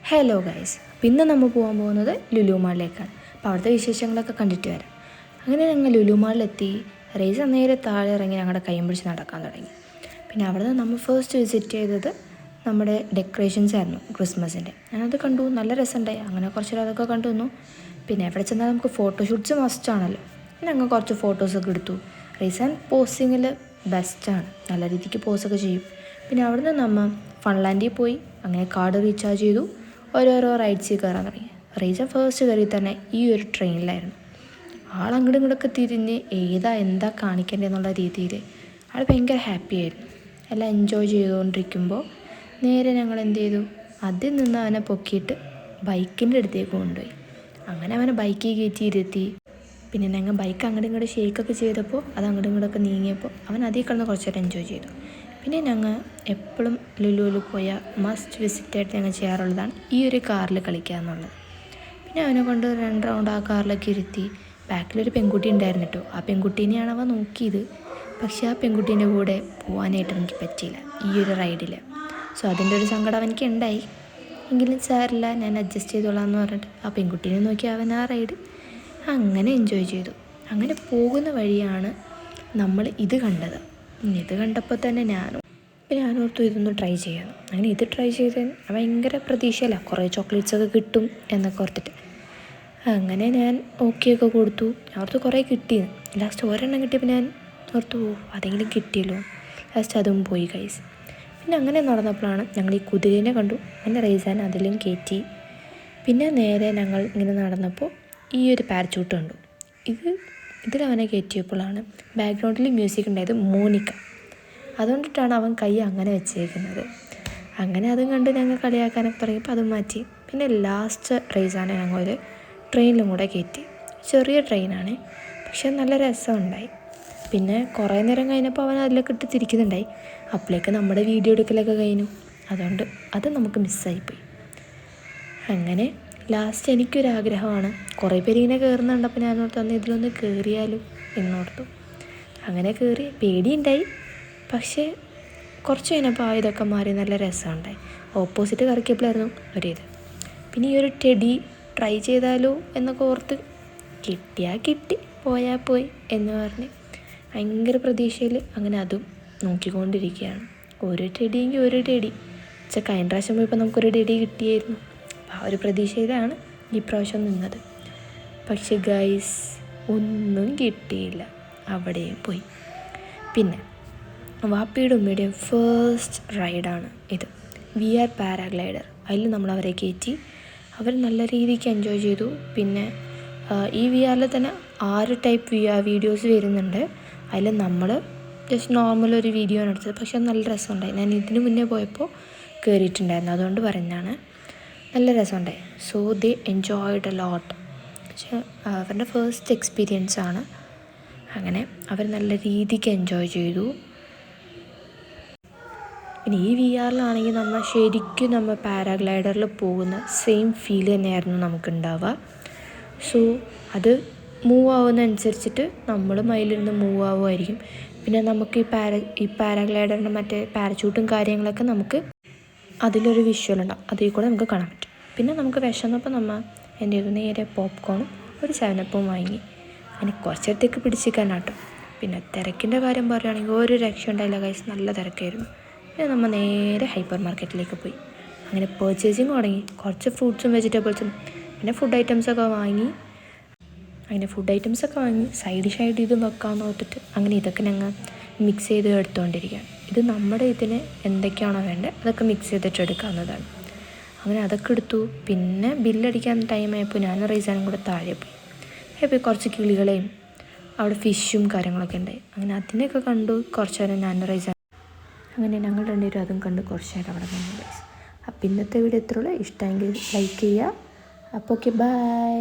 Hello guys, പിന്നെ നമ്മൾ പോകാൻ പോകുന്നത് ലുലു മാളിലേക്കാണ്. അപ്പോൾ അവിടുത്തെ വിശേഷങ്ങളൊക്കെ കണ്ടിട്ട് വരാം. അങ്ങനെ ഞങ്ങൾ ലുലു മാളിലെത്തി. റേസ് നേരെ താഴെ ഇറങ്ങി ഞങ്ങളുടെ കൈയും പിടിച്ച് നടക്കാൻ തുടങ്ങി. പിന്നെ അവിടെ നിന്ന് നമ്മൾ ഫസ്റ്റ് വിസിറ്റ് ചെയ്തത് നമ്മുടെ ഡെക്കറേഷൻസ് ആയിരുന്നു, ക്രിസ്മസിൻ്റെ. ഞാനത് കണ്ടു, നല്ല രസമുണ്ടായി. അങ്ങനെ കുറച്ച് അതൊക്കെ കണ്ടു വന്നു. പിന്നെ എവിടെ ചെന്നാൽ നമുക്ക് ഫോട്ടോഷൂട്ട്സ് മസ്റ്റാണല്ലോ. പിന്നെ ഞങ്ങൾ കുറച്ച് ഫോട്ടോസൊക്കെ എടുത്തു. റീസൺ പോസിങ്ങിൽ ബെസ്റ്റാണ്, നല്ല രീതിക്ക് പോസൊക്കെ ചെയ്യും. പിന്നെ അവിടെ നിന്ന് നമ്മൾ ഫൺലാൻഡിൽ പോയി. അങ്ങനെ കാർഡ് റീചാർജ് ചെയ്തു. ഓരോരോ റൈഡ്സിൽ കയറാൻ തുടങ്ങി. റീജ ഫസ്റ്റ് കയറി തന്നെ ഈ ഒരു ട്രെയിനിലായിരുന്നു. ആളങ്ങോട്ടും ഇങ്ങോട്ടൊക്കെ തിരിഞ്ഞ് എന്താ കാണിക്കേണ്ടതെന്നുള്ള രീതിയിൽ ആൾ ഭയങ്കര ഹാപ്പി ആയിരുന്നു. എല്ലാം എൻജോയ് ചെയ്തുകൊണ്ടിരിക്കുമ്പോൾ നേരെ ഞങ്ങൾ എന്ത് ചെയ്തു, അതിൽ നിന്ന് അവനെ പൊക്കിയിട്ട് ബൈക്കിൻ്റെ അടുത്തേക്ക് കൊണ്ടുപോയി. അങ്ങനെ അവനെ ബൈക്കിൽ കയറ്റി ഇരുത്തി. പിന്നെ ഞങ്ങൾ ബൈക്ക് അങ്ങോട്ടും ഇങ്ങോട്ട് ഷേക്കൊക്കെ ചെയ്തപ്പോൾ അത് അങ്ങോട്ടും ഇങ്ങോട്ടൊക്കെ നീങ്ങിയപ്പോൾ അവൻ അതിൽ കിടന്ന് കുറച്ച് നേരം എൻജോയ് ചെയ്തു. പിന്നെ ഞങ്ങൾ എപ്പോഴും ലുലുവിൽ പോയാൽ മസ്റ്റ് വിസിറ്റായിട്ട് ഞങ്ങൾ ചെയ്യാറുള്ളതാണ് ഈ ഒരു കാറിൽ കളിക്കുക എന്നുള്ളത്. പിന്നെ അവനെ കൊണ്ട് 2 റൗണ്ട് ആ കാറിലൊക്കെ ഇരുത്തി. ബാക്കിലൊരു പെൺകുട്ടി ഉണ്ടായിരുന്നു കേട്ടോ. ആ പെൺകുട്ടീനെയാണ് അവൻ നോക്കിയത്. പക്ഷേ ആ പെൺകുട്ടീൻ്റെ കൂടെ പോകാനായിട്ട് എനിക്ക് പറ്റിയില്ല ഈ ഒരു റൈഡിൽ. സോ അതിൻ്റെ ഒരു സങ്കടം അവനിക്ക് ഉണ്ടായി. എങ്കിലും സാരില്ല, ഞാൻ അഡ്ജസ്റ്റ് ചെയ്തോളാം എന്ന് പറഞ്ഞിട്ട് ആ പെൺകുട്ടീനെ നോക്കി അവൻ ആ റൈഡ് അങ്ങനെ എൻജോയ് ചെയ്തു. അങ്ങനെ പോകുന്ന വഴിയാണ് നമ്മൾ ഇത് കണ്ടത്. ഇത് കണ്ടപ്പോൾ തന്നെ ഞാനോർത്തു ഇതൊന്ന് ട്രൈ ചെയ്യാം. അങ്ങനെ ഇത് ട്രൈ ചെയ്ത് ഭയങ്കര പ്രതീക്ഷയല്ല, കുറേ ചോക്ലേറ്റ്സൊക്കെ കിട്ടും എന്നൊക്കെ ഓർത്തിട്ട് അങ്ങനെ ഞാൻ ഓക്കെയൊക്കെ കൊടുത്തു. ഞാൻ ഓർത്ത് കുറേ കിട്ടിയത്. ലാസ്റ്റ് ഒരെണ്ണം കിട്ടിയപ്പോൾ ഞാൻ ഓർത്തു അതെങ്കിലും കിട്ടിയല്ലോ. ലാസ്റ്റ് അതും പോയി ഗൈസ്. പിന്നെ അങ്ങനെ നടന്നപ്പോഴാണ് ഞങ്ങൾ ഈ കുതിരേനെ കണ്ടു. അങ്ങനെ റൈസാൻ അതിലും കയറ്റി. പിന്നെ നേരെ ഞങ്ങൾ ഇങ്ങനെ നടന്നപ്പോൾ ഈ ഒരു പാരച്യൂട്ട് കണ്ടു. ഇതിലവനെ കയറ്റിയപ്പോഴാണ് ബാക്ക്ഗ്രൗണ്ടിൽ മ്യൂസിക് ഉണ്ടായത്, മോനിക്ക. അതുകൊണ്ടിട്ടാണ് അവൻ കൈ അങ്ങനെ വെച്ചേക്കുന്നത്. അങ്ങനെ അതും കണ്ട് ഞങ്ങൾ കളിയാക്കാനൊക്കെ തുടങ്ങിയപ്പോൾ അതും മാറ്റി. പിന്നെ ലാസ്റ്റ് റേസാണ് ഞങ്ങൾ ഒരു ട്രെയിനിലും കൂടെ കയറ്റി. ചെറിയ ട്രെയിനാണ്, പക്ഷെ നല്ല രസമുണ്ടായി. പിന്നെ കുറേ നേരം കഴിഞ്ഞപ്പോൾ അവൻ അതിലൊക്കെ ഇട്ട് തിരിക്കുന്നുണ്ടായി. അപ്പോഴേക്ക് നമ്മുടെ വീഡിയോ എടുക്കലൊക്കെ കഴിഞ്ഞു. അതുകൊണ്ട് അത് നമുക്ക് മിസ്സായിപ്പോയി. അങ്ങനെ ലാസ്റ്റ് എനിക്കൊരാഗ്രഹമാണ്, കുറേ പേര് ഇങ്ങനെ കയറുന്നുണ്ടപ്പോൾ ഞാനോർത്ത് തന്നെ ഇതിലൊന്ന് കയറിയാലും എന്നോർത്തു. അങ്ങനെ കയറി. പേടിയുണ്ടായി, പക്ഷേ കുറച്ച് കഴിഞ്ഞപ്പോൾ ഇതൊക്കെ മാറി നല്ല രസമുണ്ടായി. ഓപ്പോസിറ്റ് കറക്കിയപ്പോഴായിരുന്നു ഒരിത്. പിന്നെ ഈ ഒരു ടെഡി ട്രൈ ചെയ്താലോ എന്നൊക്കെ ഓർത്ത് കിട്ടിയാൽ കിട്ടി, പോയാൽ പോയി എന്ന് പറഞ്ഞ് ഭയങ്കര പ്രതീക്ഷയിൽ അങ്ങനെ അതും നോക്കിക്കൊണ്ടിരിക്കുകയാണ്. ഒരു ടെഡിയെങ്കിൽ ഒരു ടെഡി കഴിഞ്ഞ പ്രാവശ്യം പോയപ്പോൾ നമുക്കൊരു ടെഡി കിട്ടിയായിരുന്നു. ആ ഒരു പ്രതീക്ഷയിലാണ് ഈ പ്രാവശ്യം നിന്നത്. പക്ഷെ ഗൈസ് ഒന്നും കിട്ടിയില്ല, അവിടെ പോയി. പിന്നെ വാപ്പിയുടെ ഉമ്മയുടെയും ഫസ്റ്റ് റൈഡാണ് ഇത്, VR പാരാഗ്ലൈഡർ. അതിൽ നമ്മളവരെ കയറ്റി. അവർ നല്ല രീതിക്ക് എൻജോയ് ചെയ്തു. പിന്നെ ഈ VR തന്നെ 6 ടൈപ്പ് വീഡിയോസ് വരുന്നുണ്ട്. അതിൽ നമ്മൾ ജസ്റ്റ് നോർമൽ ഒരു വീഡിയോ ആണ് എടുത്തത്. പക്ഷെ നല്ല രസമുണ്ടായി. ഞാൻ ഇതിന് മുന്നേ പോയപ്പോൾ കയറിയിട്ടുണ്ടായിരുന്നു, അതുകൊണ്ട് പറഞ്ഞാണ്. നല്ല രസമുണ്ടായി. So they enjoyed a lot. പക്ഷേ അവരുടെ ഫസ്റ്റ് എക്സ്പീരിയൻസ് ആണ്. അങ്ങനെ അവർ നല്ല രീതിക്ക് എൻജോയ് ചെയ്തു. പിന്നെ ഈ VRലാണെങ്കിൽ നമ്മൾ ശരിക്കും നമ്മൾ പാരാഗ്ലൈഡറിൽ പോകുന്ന സെയിം ഫീൽ തന്നെയായിരുന്നു നമുക്കുണ്ടാവുക. സോ അത് മൂവ് ആവുന്നതനുസരിച്ചിട്ട് നമ്മളും അതിലിരുന്ന് മൂവ് ആവുമായിരിക്കും. പിന്നെ നമുക്ക് ഈ പാരാഗ്ലൈഡറിൻ്റെ മറ്റേ പാരച്യൂട്ടും കാര്യങ്ങളൊക്കെ നമുക്ക് അതിലൊരു വിഷ്വൽ ഉണ്ടാവും, അതിൽ കൂടെ നമുക്ക് കാണാൻ പറ്റും. പിന്നെ നമുക്ക് വിശന്നപ്പോൾ നമ്മൾ എൻ്റെ ഒരു നേരെ പോപ്കോണും ഒരു 7up വാങ്ങി. അങ്ങനെ കുറച്ചേരത്തേക്ക് പിടിച്ചിരിക്കാനാട്ടോ. പിന്നെ തിരക്കിൻ്റെ കാര്യം പറയുകയാണെങ്കിൽ ഒരു രക്ഷ ഉണ്ടായില്ല ഗൈസ്, നല്ല തിരക്കായിരുന്നു. പിന്നെ നമ്മൾ നേരെ ഹൈപ്പർ മാർക്കറ്റിലേക്ക് പോയി. അങ്ങനെ പർച്ചേസിങ് തുടങ്ങി. കുറച്ച് ഫ്രൂട്ട്സും വെജിറ്റബിൾസും പിന്നെ ഫുഡ് ഐറ്റംസൊക്കെ വാങ്ങി. സൈഡ് ഡിഷായിട്ട് ഇത് വെക്കാമെന്ന് ഓർത്തിട്ട് അങ്ങനെ ഇതൊക്കെ ഞങ്ങൾ മിക്സ് ചെയ്ത് എടുത്തുകൊണ്ടിരിക്കുകയാണ്. ഇത് നമ്മുടെ ഇതിന് എന്തൊക്കെയാണോ വേണ്ടത് അതൊക്കെ മിക്സ് ചെയ്തിട്ട് എടുക്കാവുന്നതാണ്. അങ്ങനെ അതൊക്കെ എടുത്തു. പിന്നെ ബില്ലടിക്കാൻ ടൈമായപ്പോൾ ഞാൻ റൈസാനും കൂടെ താഴെ പോയി. അപ്പോൾ കുറച്ച് കിളികളെയും അവിടെ ഫിഷും കാര്യങ്ങളൊക്കെ ഉണ്ടായി. അങ്ങനെ അതിനെയൊക്കെ കണ്ടു. കുറച്ച് നേരം ഞാൻ റൈസാൻ അങ്ങനെ ഞങ്ങൾ രണ്ടുപേരും അതും കണ്ട് കുറച്ച് നേരം അവിടെ നിന്ന് ഗൈസ്. അപ്പോൾ ഇന്നത്തെ വീഡിയോ ഇത്രയുള്ളൂ. ഇഷ്ടമെങ്കിൽ ലൈക്ക് ചെയ്യുക. അപ്പോൾ ഓക്കെ, ബൈ.